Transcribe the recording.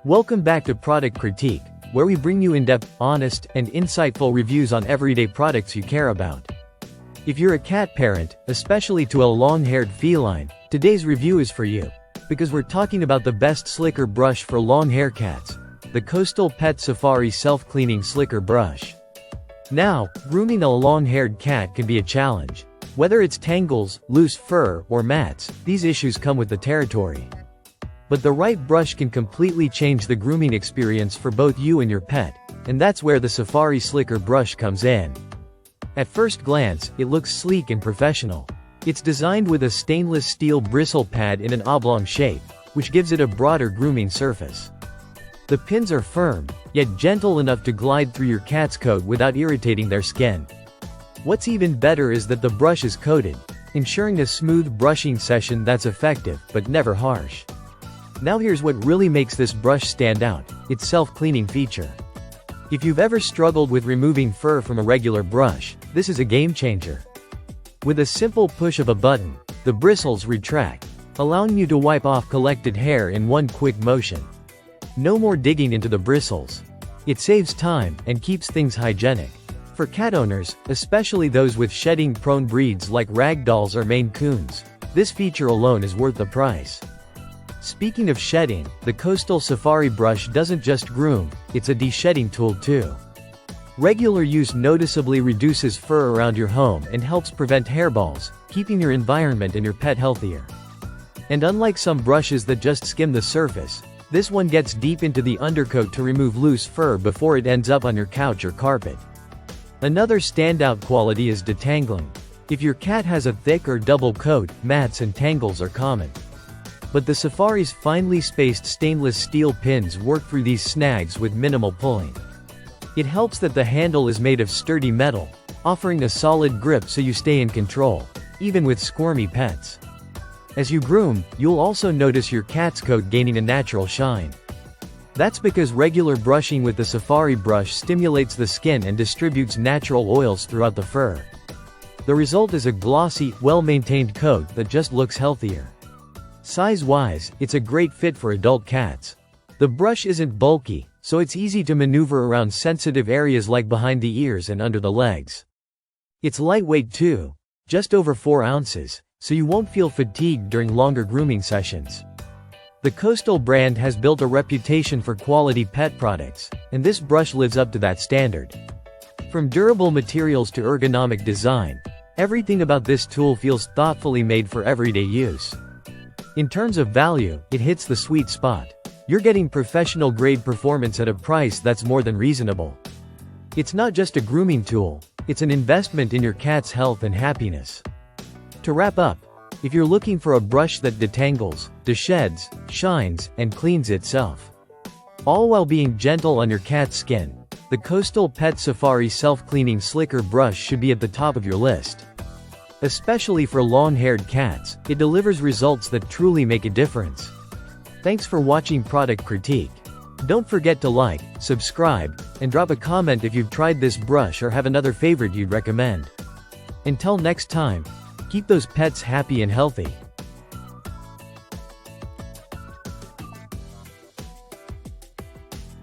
Welcome back to Product Critique, where we bring you in-depth, honest, and insightful reviews on everyday products you care about. If you're a cat parent, especially to a long-haired feline, today's review is for you. Because we're talking about the best slicker brush for long-hair cats, the Coastal Pet Safari Self-Cleaning Slicker Brush. Now, grooming a long-haired cat can be a challenge. Whether it's tangles, loose fur, or mats, these issues come with the territory. But the right brush can completely change the grooming experience for both you and your pet, and that's where the Safari Slicker Brush comes in. At first glance, it looks sleek and professional. It's designed with a stainless steel bristle pad in an oblong shape, which gives it a broader grooming surface. The pins are firm, yet gentle enough to glide through your cat's coat without irritating their skin. What's even better is that the brush is coated, ensuring a smooth brushing session that's effective but never harsh. Now here's what really makes this brush stand out: its self-cleaning feature. If you've ever struggled with removing fur from a regular brush, this is a game changer. With a simple push of a button, the bristles retract, allowing you to wipe off collected hair in one quick motion. No more digging into the bristles. It saves time and keeps things hygienic. For cat owners, especially those with shedding-prone breeds like ragdolls or Maine Coons, this feature alone is worth the price. Speaking of shedding, the Coastal Safari Brush doesn't just groom, it's a de-shedding tool too. Regular use noticeably reduces fur around your home and helps prevent hairballs, keeping your environment and your pet healthier. And unlike some brushes that just skim the surface, this one gets deep into the undercoat to remove loose fur before it ends up on your couch or carpet. Another standout quality is detangling. If your cat has a thick or double coat, mats and tangles are common. But the Safari's finely spaced stainless steel pins work through these snags with minimal pulling. It helps that the handle is made of sturdy metal, offering a solid grip so you stay in control, even with squirmy pets. As you groom, you'll also notice your cat's coat gaining a natural shine. That's because regular brushing with the Safari brush stimulates the skin and distributes natural oils throughout the fur. The result is a glossy, well-maintained coat that just looks healthier. Size-wise, it's a great fit for adult cats. The brush isn't bulky, so it's easy to maneuver around sensitive areas like behind the ears and under the legs. It's lightweight too, just over 4 ounces, so you won't feel fatigued during longer grooming sessions. The Coastal brand has built a reputation for quality pet products, and this brush lives up to that standard. From durable materials to ergonomic design, everything about this tool feels thoughtfully made for everyday use. In terms of value, it hits the sweet spot. You're getting professional-grade performance at a price that's more than reasonable. It's not just a grooming tool, it's an investment in your cat's health and happiness. To wrap up, if you're looking for a brush that detangles, desheds, shines, and cleans itself, all while being gentle on your cat's skin, the Coastal Pet Safari Self-Cleaning Slicker Brush should be at the top of your list. Especially for long-haired cats, it delivers results that truly make a difference. Thanks for watching Product Critique. Don't forget to like, subscribe, and drop a comment if you've tried this brush or have another favorite you'd recommend. Until next time, keep those pets happy and healthy.